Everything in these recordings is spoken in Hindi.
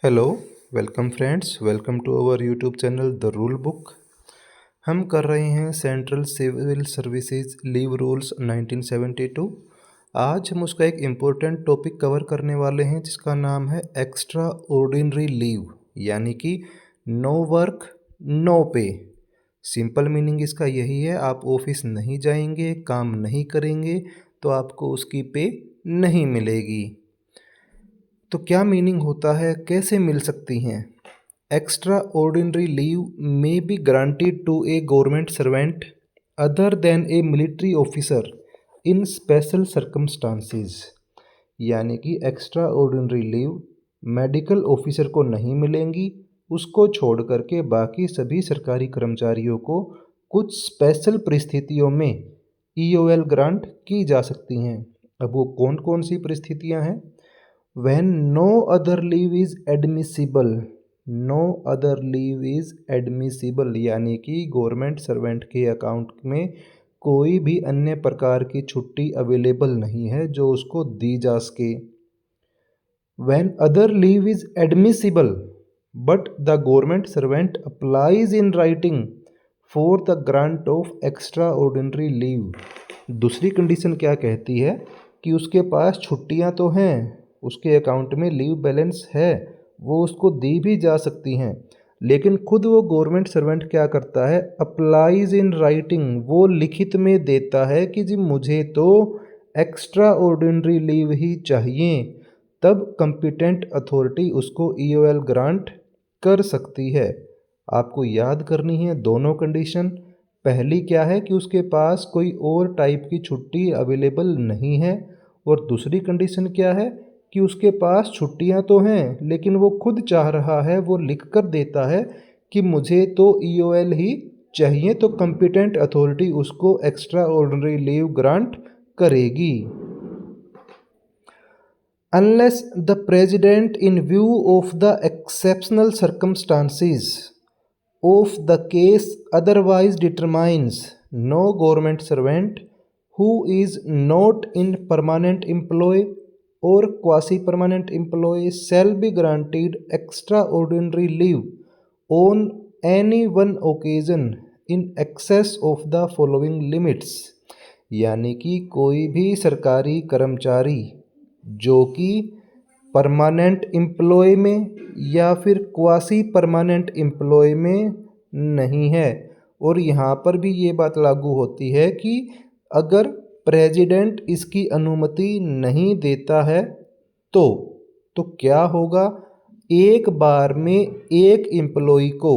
Hello, welcome friends, welcome to our YouTube channel the rule book. हम कर रहे हैं central civil services leave rules 1972। आज हम उसका एक इम्पोर्टेंट टॉपिक कवर करने वाले हैं जिसका नाम है एक्स्ट्रा ऑर्डिनरी लीव, यानी कि नो वर्क नो पे। सिंपल मीनिंग इसका यही है, आप ऑफिस नहीं जाएंगे, काम नहीं करेंगे तो आपको उसकी पे नहीं मिलेगी। तो क्या मीनिंग होता है, कैसे मिल सकती हैं? Extra ordinary leave may be granted to a government servant other than a military officer in special circumstances. यानी कि extra ordinary leave medical officer को नहीं मिलेंगी, उसको छोड़ करके बाकी सभी सरकारी कर्मचारियों को कुछ स्पेशल परिस्थितियों में ईओएल ग्रांट की जा सकती हैं। अब वो कौन कौन सी परिस्थितियां हैं? When no other leave is admissible, no other leave is admissible, यानी कि गवर्नमेंट सर्वेंट के अकाउंट में कोई भी अन्य प्रकार की छुट्टी अवेलेबल नहीं है जो उसको दी जा सके। When other leave is admissible but the government servant applies in writing for the grant of extraordinary leave, दूसरी कंडीशन क्या कहती है कि उसके पास छुट्टियां तो हैं, उसके अकाउंट में लीव बैलेंस है, वो उसको दी भी जा सकती हैं, लेकिन खुद वो गवर्नमेंट सर्वेंट क्या करता है? अप्लाइज इन राइटिंग, वो लिखित में देता है कि जी मुझे तो एक्स्ट्रा ऑर्डिनरी लीव ही चाहिए, तब कंपिटेंट अथॉरिटी उसको ईओएल ग्रांट कर सकती है। आपको याद करनी है दोनों कंडीशन। पहली क्या है कि उसके पास कोई और टाइप की छुट्टी अवेलेबल नहीं है, और दूसरी कंडीशन क्या है कि उसके पास छुट्टियां तो हैं लेकिन वो खुद चाह रहा है, वो लिख कर देता है कि मुझे तो ईओएल ही चाहिए, तो कंपिटेंट अथॉरिटी उसको एक्स्ट्रा ऑर्डिनरी लीव ग्रांट करेगी। Unless the president, in view of the exceptional circumstances of the case, otherwise determines, no government servant who is not in permanent employ or quasi-permanent employ shall be granted extraordinary leave on any one occasion in excess of the following limits। यानी कि कोई भी सरकारी कर्मचारी जो कि परमानेंट एम्प्लॉय में या फिर क्वासी परमानेंट एम्प्लॉय में नहीं है, और यहाँ पर भी ये बात लागू होती है कि अगर प्रेसिडेंट इसकी अनुमति नहीं देता है तो क्या होगा? एक बार में एक एम्प्लॉय को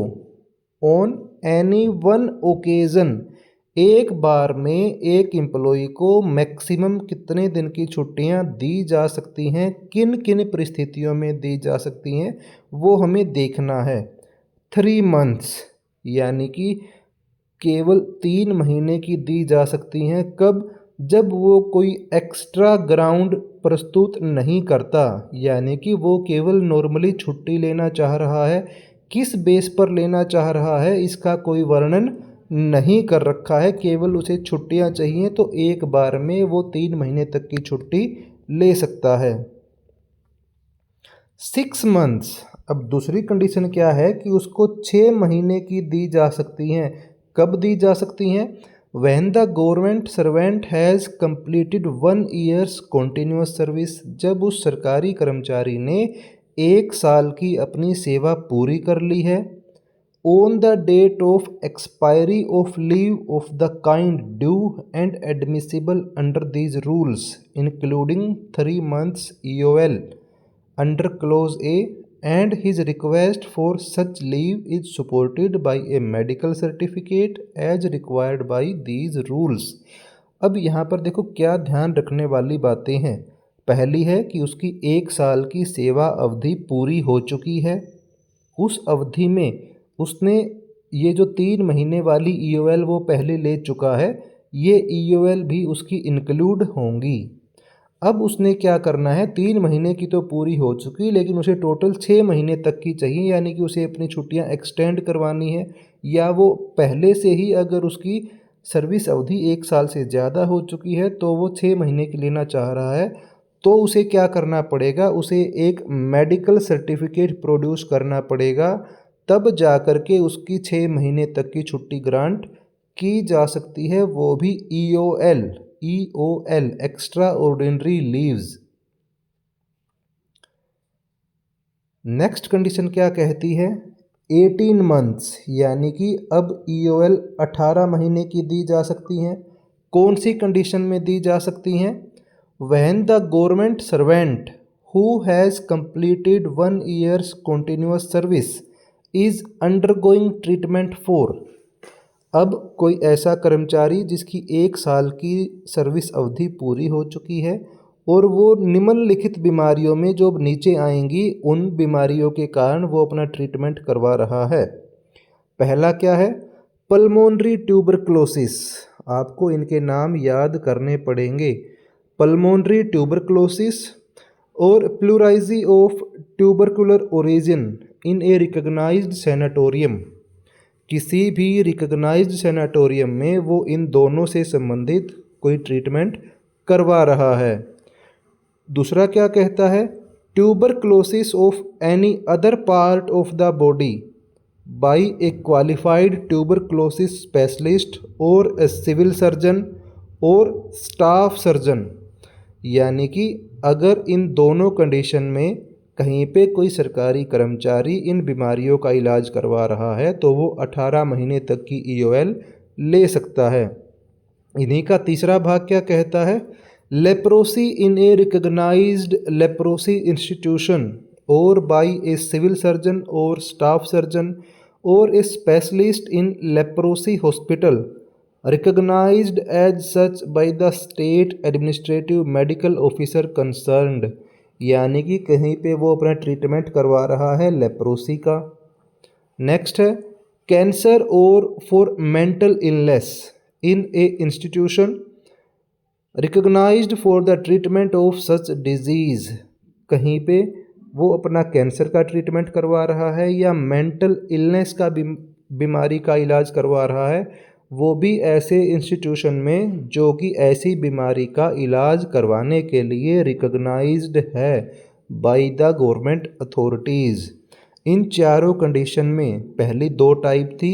ऑन एनी वन ओकेजन, एक बार में एक एम्प्लॉय को मैक्सिमम कितने दिन की छुट्टियां दी जा सकती हैं, किन किन परिस्थितियों में दी जा सकती हैं, वो हमें देखना है। 3 मंथ्स, यानी कि केवल 3 महीने की दी जा सकती हैं। कब? जब वो कोई एक्स्ट्रा ग्राउंड प्रस्तुत नहीं करता, यानी कि वो केवल नॉर्मली छुट्टी लेना चाह रहा है, किस बेस पर लेना चाह रहा है इसका कोई वर्णन नहीं कर रखा है, केवल उसे छुट्टियां चाहिए, तो एक बार में वो 3 महीने तक की छुट्टी ले सकता है। 6 मंथ्स, अब दूसरी कंडीशन क्या है कि उसको 6 महीने की दी जा सकती हैं। कब दी जा सकती हैं? When the government servant has completed 1 year's continuous service, जब उस सरकारी कर्मचारी ने 1 साल की अपनी सेवा पूरी कर ली है। On the date of expiry of leave of the kind due and admissible under these rules, including 3 months EOL under clause A, and his request for such leave is supported by a medical certificate as required by these rules। अब यहाँ पर देखो क्या ध्यान रखने वाली बातें हैं। पहली है कि उसकी 1 साल की सेवा अवधि पूरी हो चुकी है, उस अवधि में उसने ये जो 3 महीने वाली ईओएल वो पहले ले चुका है, ये ईओएल भी उसकी इंक्लूड होंगी। अब उसने क्या करना है? 3 महीने की तो पूरी हो चुकी, लेकिन उसे टोटल 6 महीने तक की चाहिए, यानी कि उसे अपनी छुट्टियां एक्सटेंड करवानी है, या वो पहले से ही अगर उसकी सर्विस अवधि 1 साल से ज़्यादा हो चुकी है तो वो 6 महीने की लेना चाह रहा है, तो उसे क्या करना पड़ेगा, उसे एक मेडिकल सर्टिफिकेट प्रोड्यूस करना पड़ेगा, तब जा कर के उसकी 6 महीने तक की छुट्टी ग्रांट की जा सकती है, वो भी EOL extra ordinary leaves. Next condition क्या कहती है, 18 मंथ्स, यानी कि अब EOL 18 महीने की दी जा सकती हैं। कौन सी कंडीशन में दी जा सकती हैं, when the government servant who has completed 1 years continuous service is undergoing treatment for. अब कोई ऐसा कर्मचारी जिसकी 1 साल की सर्विस अवधि पूरी हो चुकी है और वो निम्नलिखित बीमारियों में जो अब नीचे आएंगी उन बीमारियों के कारण वो अपना ट्रीटमेंट करवा रहा है। पहला क्या है, पल्मोनरी ट्यूबरक्लोसिस, आपको इनके नाम याद करने पड़ेंगे, पल्मोनरी ट्यूबरक्लोसिस और pleurisy of tubercular origin in a recognised sanatorium. किसी भी रिकग्नाइज्ड सैनाटोरियम में वो इन दोनों से संबंधित कोई ट्रीटमेंट करवा रहा है। दूसरा क्या कहता है, tuberculosis of any other part of the body by A qualified tuberculosis specialist और ए सिविल सर्जन और स्टाफ सर्जन, यानी कि अगर इन दोनों कंडीशन में कहीं पे कोई सरकारी कर्मचारी इन बीमारियों का इलाज करवा रहा है तो वो 18 महीने तक की EOL ले सकता है। इन्हीं का तीसरा भाग क्या कहता है, leprosy in a recognized leprosy institution और बाय ए सिविल सर्जन और स्टाफ सर्जन और a specialist in leprosy hospital recognized as such by the state administrative medical officer concerned, यानी कि कहीं पे वो अपना ट्रीटमेंट करवा रहा है लेप्रोसी का। नेक्स्ट है कैंसर और for mental illness in a institution recognized for the treatment of such disease, कहीं पे वो अपना कैंसर का ट्रीटमेंट करवा रहा है या मेंटल इलनेस का बीमारी का इलाज करवा रहा है, वो भी ऐसे इंस्टीट्यूशन में जो कि ऐसी बीमारी का इलाज करवाने के लिए रिकग्नाइज्ड है बाय द गवर्नमेंट अथॉरिटीज़। इन चारों कंडीशन में पहली 2 टाइप थी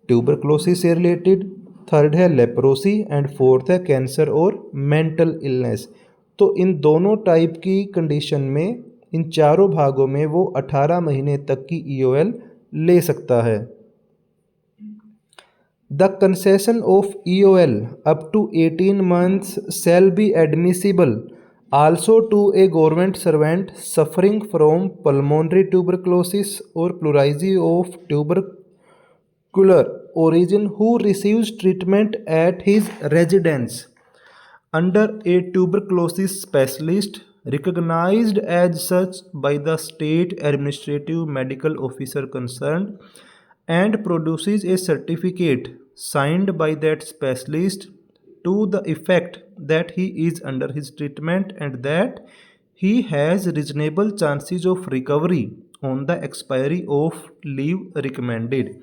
ट्यूबरक्लोसिस से रिलेटेड, थर्ड है लेप्रोसी एंड फोर्थ है कैंसर और मेंटल इलनेस। तो इन दोनों टाइप की कंडीशन में इन चारों भागों में वो 18 महीने तक की EOL ले सकता है। The concession of EOL up to 18 months shall be admissible also to a government servant suffering from pulmonary tuberculosis or pleurisy of tubercular origin who receives treatment at his residence under a tuberculosis specialist recognized as such by the state administrative medical officer concerned and produces a certificate signed by that specialist to the effect that he is under his treatment and that he has reasonable chances of recovery on the expiry of leave recommended।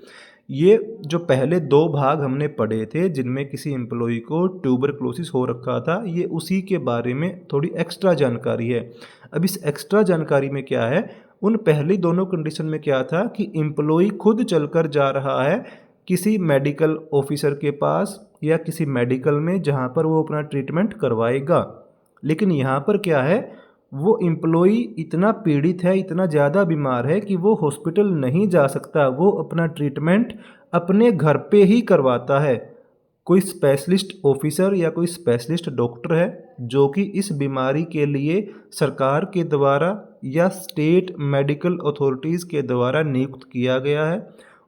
ये जो पहले 2 भाग हमने पढ़े थे जिनमें किसी एम्प्लॉई को ट्यूबरक्लोसिस हो रखा था, ये उसी के बारे में थोड़ी एक्स्ट्रा जानकारी है। अब इस एक्स्ट्रा जानकारी में क्या है, उन पहली दोनों कंडीशन में क्या था कि एम्प्लॉई खुद चलकर जा रहा है किसी मेडिकल ऑफिसर के पास या किसी मेडिकल में जहाँ पर वो अपना ट्रीटमेंट करवाएगा, लेकिन यहाँ पर क्या है, वो एम्प्लॉई इतना पीड़ित है, इतना ज़्यादा बीमार है कि वो हॉस्पिटल नहीं जा सकता, वो अपना ट्रीटमेंट अपने घर पे ही करवाता है। कोई स्पेशलिस्ट ऑफिसर या कोई स्पेशलिस्ट डॉक्टर है जो कि इस बीमारी के लिए सरकार के द्वारा या स्टेट मेडिकल अथॉरिटीज़ के द्वारा नियुक्त किया गया है,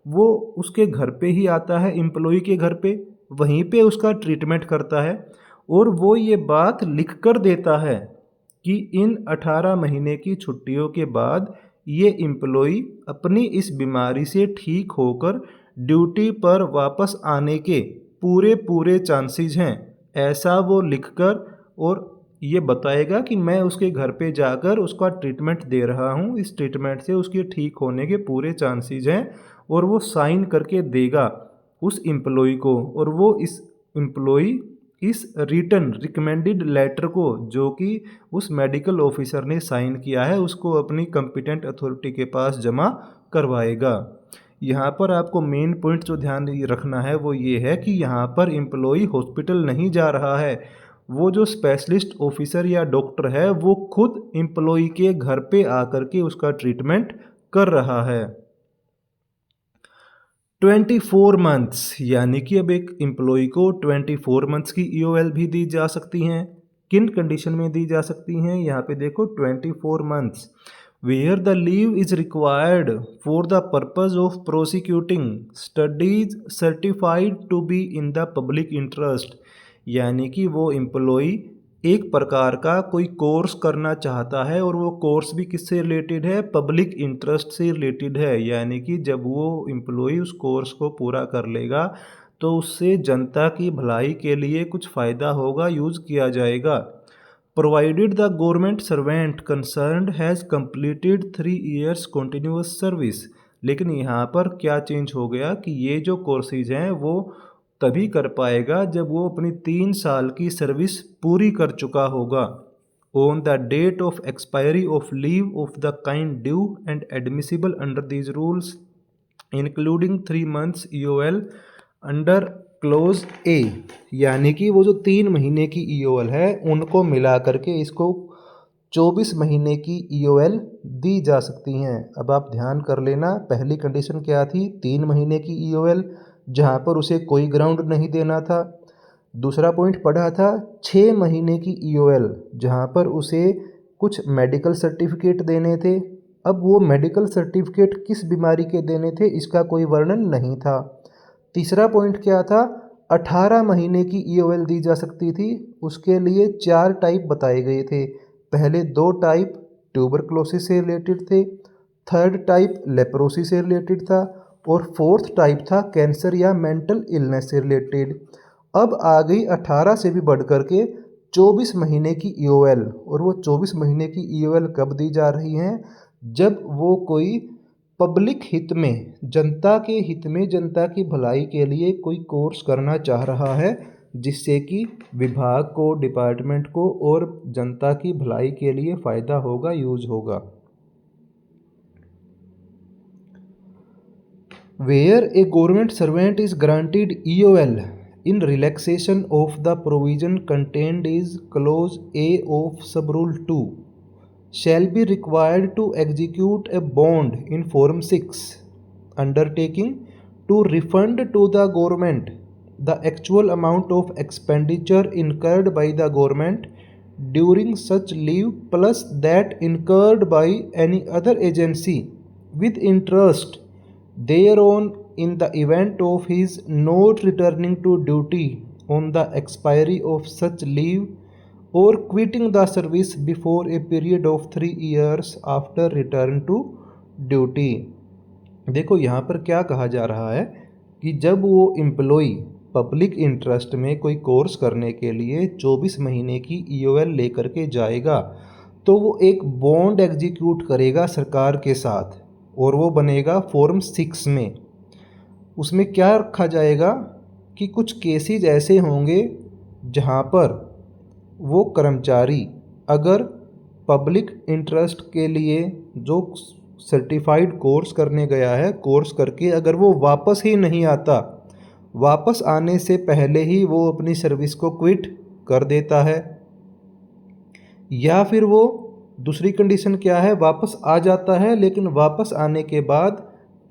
वो उसके घर पे ही आता है, एम्प्लॉई के घर पे, वहीं पे उसका ट्रीटमेंट करता है और वो ये बात लिख कर देता है कि इन 18 महीने की छुट्टियों के बाद ये एम्प्लॉई अपनी इस बीमारी से ठीक होकर ड्यूटी पर वापस आने के पूरे चांसेस हैं, ऐसा वो लिखकर और ये बताएगा कि मैं उसके घर पे जाकर उसका ट्रीटमेंट दे रहा हूँ, इस ट्रीटमेंट से उसके ठीक होने के पूरे चांसेस हैं, और वो साइन करके देगा उस एम्प्लॉई को, और वो इस एम्प्लॉई इस रिटन रिकमेंडेड लेटर को, जो कि उस मेडिकल ऑफिसर ने साइन किया है, उसको अपनी कंपिटेंट अथॉरिटी के पास जमा करवाएगा। यहाँ पर आपको मेन पॉइंट जो ध्यान रखना है वो ये है कि यहाँ पर एम्प्लॉई हॉस्पिटल नहीं जा रहा है, वो जो स्पेशलिस्ट ऑफिसर या डॉक्टर है वो खुद एम्प्लॉई के घर पे आकर के उसका ट्रीटमेंट कर रहा है। 24 मंथ्स, यानी कि अब एक एम्प्लॉय को 24 मंथ्स की EOL भी दी जा सकती हैं। किन कंडीशन में दी जा सकती हैं, यहाँ पे देखो 24 months where the leave is required for the purpose of prosecuting studies certified to be in the public interest, यानी कि वो एम्प्लॉय एक प्रकार का कोई कोर्स करना चाहता है और वो कोर्स भी किससे रिलेटेड है, पब्लिक इंटरेस्ट से रिलेटेड है। यानी कि जब वो एम्प्लॉय उस कोर्स को पूरा कर लेगा तो उससे जनता की भलाई के लिए कुछ फ़ायदा होगा, यूज़ किया जाएगा। Provided the government servant concerned has completed 3 years continuous service. लेकिन यहाँ पर क्या चेंज हो गया कि ये जो कोर्सेज हैं वो तभी कर पाएगा जब वो अपनी 3 साल की सर्विस पूरी कर चुका होगा। On the date of expiry of leave of the kind due and admissible under these rules including 3 months EOL under clause a, यानी कि वो जो 3 महीने की EOL है उनको मिला करके इसको 24 महीने की EOL दी जा सकती हैं। अब आप ध्यान कर लेना, पहली कंडीशन क्या थी, 3 महीने की EOL जहाँ पर उसे कोई ग्राउंड नहीं देना था। दूसरा पॉइंट पढ़ा था 6 महीने की EOL जहाँ पर उसे कुछ मेडिकल सर्टिफिकेट देने थे। अब वो मेडिकल सर्टिफिकेट किस बीमारी के देने थे इसका कोई वर्णन नहीं था। तीसरा पॉइंट क्या था, 18 महीने की EOL दी जा सकती थी। उसके लिए 4 टाइप बताए गए थे। पहले 2 टाइप ट्यूबरक्लोसिस से रिलेटेड थे, थर्ड टाइप लेप्रोसी से रिलेटेड था और फोर्थ टाइप था कैंसर या मेंटल इलनेस से रिलेटेड। अब आ गई 18 से भी बढ़ कर के 24 महीने की EOL, और वो 24 महीने की EOL कब दी जा रही हैं, जब वो कोई पब्लिक हित में, जनता के हित में, जनता की भलाई के लिए कोई कोर्स करना चाह रहा है जिससे कि विभाग को, डिपार्टमेंट को और जनता की भलाई के लिए फ़ायदा होगा, यूज़ होगा। Where a government servant is granted EOL in relaxation of the provision contained is clause A of subrule 2 shall be required to execute a bond in form 6 undertaking to refund to the government the actual amount of expenditure incurred by the government during such leave plus that incurred by any other agency with interest thereon in the event of his not returning to duty on the expiry of such leave or quitting the service before a period of 3 years after return to duty। देखो यहाँ पर क्या कहा जा रहा है कि जब वो एम्प्लॉय पब्लिक इंटरेस्ट में कोई कोर्स करने के लिए 24 महीने की EOL लेकर के जाएगा तो वो एक बॉन्ड एग्जीक्यूट करेगा सरकार के साथ और वो बनेगा फॉर्म 6 में। उसमें क्या रखा जाएगा कि कुछ केसेस ऐसे होंगे जहाँ पर वो कर्मचारी अगर पब्लिक इंटरेस्ट के लिए जो सर्टिफाइड कोर्स करने गया है, कोर्स करके अगर वो वापस ही नहीं आता, वापस आने से पहले ही वो अपनी सर्विस को क्विट कर देता है, या फिर वो दूसरी कंडीशन क्या है, वापस आ जाता है लेकिन वापस आने के बाद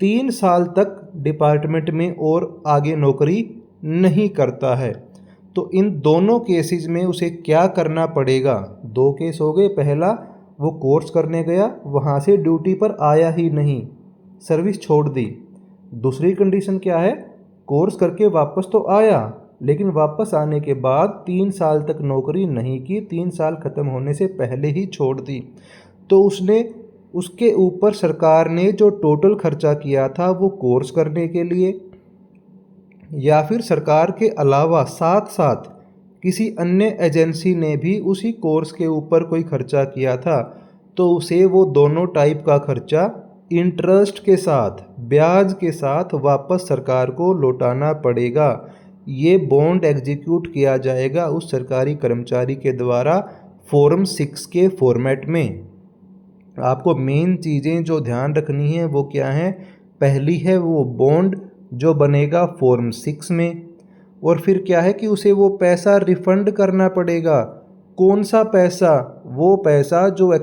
3 साल तक डिपार्टमेंट में और आगे नौकरी नहीं करता है। तो इन दोनों केसेस में उसे क्या करना पड़ेगा, 2 केस हो गए। पहला, वो कोर्स करने गया, वहाँ से ड्यूटी पर आया ही नहीं, सर्विस छोड़ दी। दूसरी कंडीशन क्या है, कोर्स करके वापस तो आया लेकिन वापस आने के बाद 3 साल तक नौकरी नहीं की, 3 साल ख़त्म होने से पहले ही छोड़ दी। तो उसके ऊपर सरकार ने जो टोटल खर्चा किया था वो कोर्स करने के लिए, या फिर सरकार के अलावा साथ साथ किसी अन्य एजेंसी ने भी उसी कोर्स के ऊपर कोई खर्चा किया था, तो उसे वो दोनों टाइप का खर्चा इंटरेस्ट के साथ, ब्याज के साथ वापस सरकार को लौटाना पड़ेगा। ये बॉन्ड एग्जीक्यूट किया जाएगा उस सरकारी कर्मचारी के द्वारा फॉर्म 6 के फॉर्मेट में। आपको मेन चीज़ें जो ध्यान रखनी है वो क्या है, पहली है वो बॉन्ड जो बनेगा फॉर्म 6 में, और फिर क्या है कि उसे वो पैसा रिफंड करना पड़ेगा। कौन सा पैसा, वो पैसा जो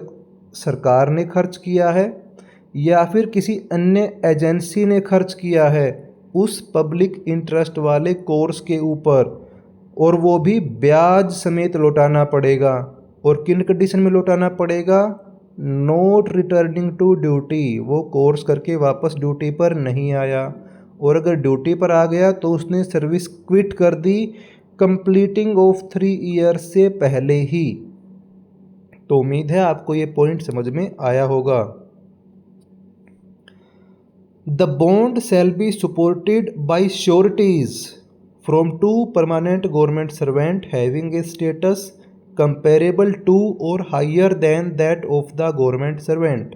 सरकार ने खर्च किया है या फिर किसी अन्य एजेंसी ने खर्च किया है उस पब्लिक इंटरेस्ट वाले कोर्स के ऊपर, और वो भी ब्याज समेत लौटाना पड़ेगा। और किन कंडीशन में लौटाना पड़ेगा, नॉट रिटर्निंग टू ड्यूटी, वो कोर्स करके वापस ड्यूटी पर नहीं आया, और अगर ड्यूटी पर आ गया तो उसने सर्विस क्विट कर दी कंप्लीटिंग ऑफ 3 ईयर्स से पहले ही। तो उम्मीद है आपको ये पॉइंट समझ में आया होगा। The bond shall be supported by sureties from 2 permanent government servant having a status comparable to और higher than that of the government servant,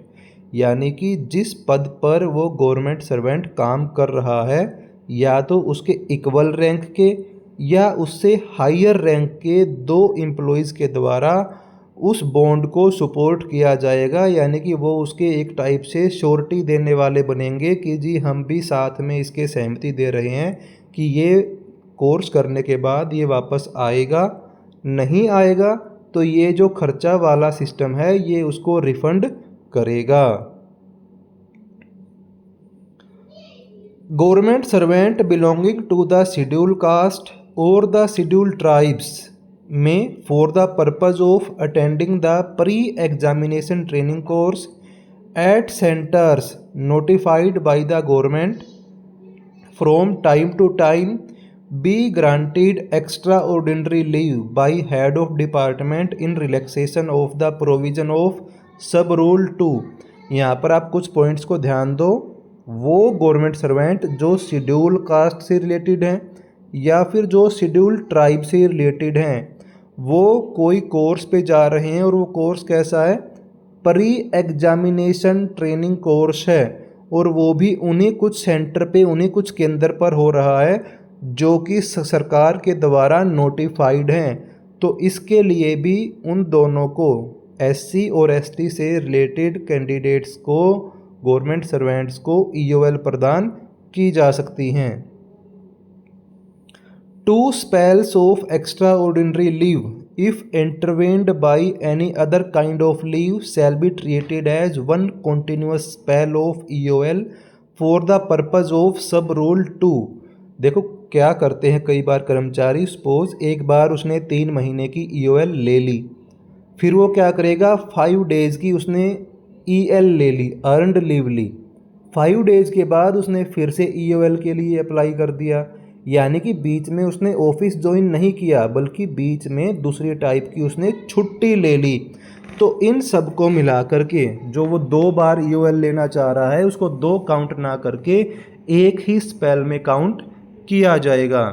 यानी कि जिस पद पर वो गवर्नमेंट सर्वेंट काम कर रहा है या तो उसके इक्वल रैंक के या उससे हायर रैंक के 2 एम्प्लॉयज़ के द्वारा उस बॉन्ड को सपोर्ट किया जाएगा, यानी कि वो उसके एक टाइप से श्योरिटी देने वाले बनेंगे कि जी हम भी साथ में इसके सहमति दे रहे हैं कि ये कोर्स करने के बाद ये वापस आएगा, नहीं आएगा तो ये जो खर्चा वाला सिस्टम है ये उसको रिफंड करेगा। Government servant belonging to the schedule caste और द शेड्यूल ट्राइब्स में for the purpose of attending the pre examination training course at centres notified by the government from time to time be granted extraordinary leave by head of department in relaxation of the provision of सब रूल 2। यहाँ पर आप कुछ पॉइंट्स को ध्यान दो। वो गवर्नमेंट सर्वेंट जो शेड्यूल कास्ट से रिलेटेड हैं या फिर जो शेड्यूल ट्राइब से रिलेटेड हैं, वो कोई कोर्स पे जा रहे हैं और वो कोर्स कैसा है, प्री एग्जामिनेशन ट्रेनिंग कोर्स है, और वो भी उन्हीं कुछ सेंटर पे उन्हीं कुछ केंद्र पर हो रहा है जो कि सरकार के द्वारा नोटिफाइड हैं। तो इसके लिए भी उन दोनों को एससी और एसटी से रिलेटेड कैंडिडेट्स को, गवर्नमेंट सर्वेंट्स को ईओएल प्रदान की जा सकती हैं। 2 spells of extraordinary leave if intervened by any other kind of leave shall be treated as one continuous spell of EOL for the purpose of sub rule 2। देखो क्या करते हैं कई बार कर्मचारी, सपोज एक बार उसने 3 महीने की ईओएल ले ली, फिर वो क्या करेगा 5 डेज़ की उसने ईएल ले ली, अर्नड लीव ली, 5 डेज़ के बाद उसने फिर से ईओएल के लिए अप्लाई कर दिया, यानी कि बीच में उसने ऑफिस ज्वाइन नहीं किया बल्कि बीच में दूसरी टाइप की उसने छुट्टी ले ली। तो इन सब को मिला करके जो वो 2 बार ईओएल लेना चाह रहा है उसको 2 काउंट ना करके एक ही स्पेल में काउंट किया जाएगा।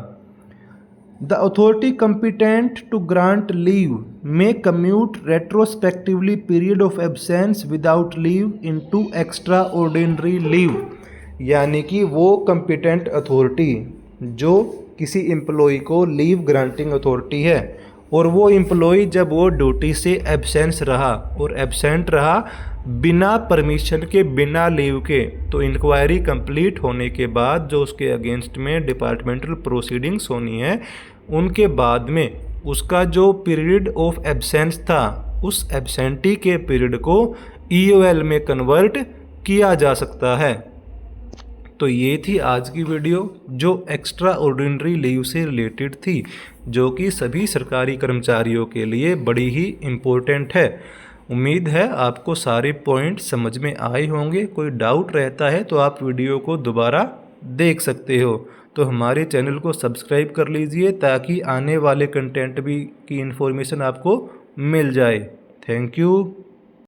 The authority competent to grant leave may commute retrospectively period of absence without leave into extra ordinary leave, यानी कि वो कंपिटेंट अथॉरिटी जो किसी एम्प्लॉय को लीव ग्रांटिंग अथॉरिटी है, और वो एम्प्लॉय जब वो ड्यूटी से एब्सेंस रहा और एब्सेंट रहा बिना परमिशन के, बिना लीव के, तो इंक्वायरी कंप्लीट होने के बाद जो उसके अगेंस्ट में डिपार्टमेंटल प्रोसीडिंग्स होनी है, उनके बाद में उसका जो पीरियड ऑफ एब्सेंस था उस एब्सेंटी के पीरियड को ईओएल में कन्वर्ट किया जा सकता है। तो ये थी आज की वीडियो जो एक्स्ट्रा ऑर्डिनरी लीव से रिलेटेड थी, जो कि सभी सरकारी कर्मचारियों के लिए बड़ी ही इम्पोर्टेंट है। उम्मीद है आपको सारे पॉइंट समझ में आए होंगे। कोई डाउट रहता है तो आप वीडियो को दोबारा देख सकते हो। तो हमारे चैनल को सब्सक्राइब कर लीजिए ताकि आने वाले कंटेंट भी की इन्फॉर्मेशन आपको मिल जाए। Thank you.